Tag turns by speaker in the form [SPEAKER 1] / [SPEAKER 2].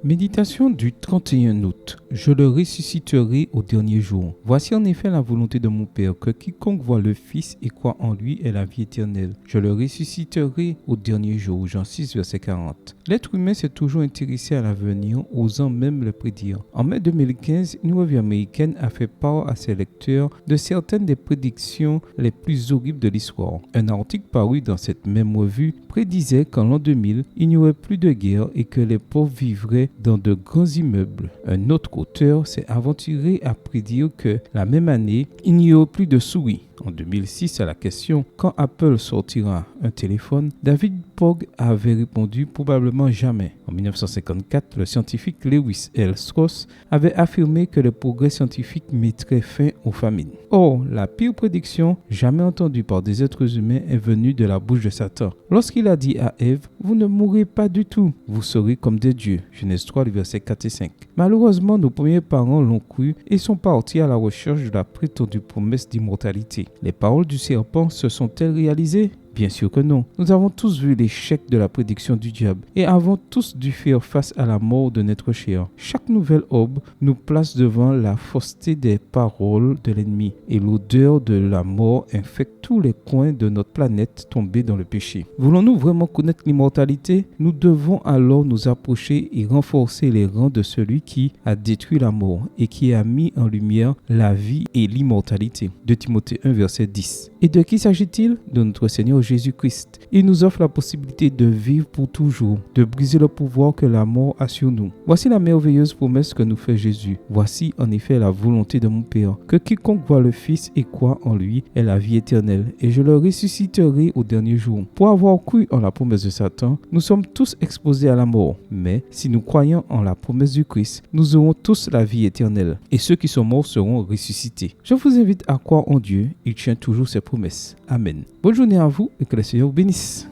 [SPEAKER 1] Méditation du 31 août. Je le ressusciterai au dernier jour. Voici en effet la volonté de mon Père, que quiconque voit le Fils et croit en lui ait la vie éternelle. Je le ressusciterai au dernier jour. Jean 6, verset 40. L'être humain s'est toujours intéressé à l'avenir, osant même le prédire. En mai 2015, une revue américaine a fait part à ses lecteurs de certaines des prédictions les plus horribles de l'histoire. Un article paru dans cette même revue prédisait qu'en l'an 2000, il n'y aurait plus de guerre et que les pauvres vivraient dans de grands immeubles. Un autre auteur s'est aventuré à prédire que la même année, il n'y aurait plus de souris. En 2006, à la question « Quand Apple sortira un téléphone ?», David Pogg avait répondu « Probablement jamais ». En 1954, le scientifique Lewis L. Strauss avait affirmé que le progrès scientifique mettrait fin aux famines. Or, la pire prédiction jamais entendue par des êtres humains est venue de la bouche de Satan. Lorsqu'il a dit à Ève « Vous ne mourrez pas du tout, vous serez comme des dieux ». Genèse 3, versets 4 et 5. Malheureusement, nos premiers parents l'ont cru et sont partis à la recherche de la prétendue promesse d'immortalité. Les paroles du serpent se sont-elles réalisées ? Bien sûr que non. Nous avons tous vu l'échec de la prédiction du diable et avons tous dû faire face à la mort de notre chair. Chaque nouvelle aube nous place devant la fausseté des paroles de l'ennemi et l'odeur de la mort infecte tous les coins de notre planète tombée dans le péché. Voulons-nous vraiment connaître l'immortalité ? Nous devons alors nous approcher et renforcer les rangs de celui qui a détruit la mort et qui a mis en lumière la vie et l'immortalité. 2 Timothée 1, verset 10. Et de qui s'agit-il ? De notre Seigneur Jésus-Christ. Il nous offre la possibilité de vivre pour toujours, de briser le pouvoir que la mort a sur nous. Voici la merveilleuse promesse que nous fait Jésus. Voici en effet la volonté de mon Père, que quiconque voit le Fils et croit en lui ait la vie éternelle, et je le ressusciterai au dernier jour. Pour avoir cru en la promesse de Satan, nous sommes tous exposés à la mort. Mais si nous croyons en la promesse du Christ, nous aurons tous la vie éternelle, et ceux qui sont morts seront ressuscités. Je vous invite à croire en Dieu, il tient toujours ses promesses. Amen. Bonne journée à vous et que le Seigneur vous bénisse.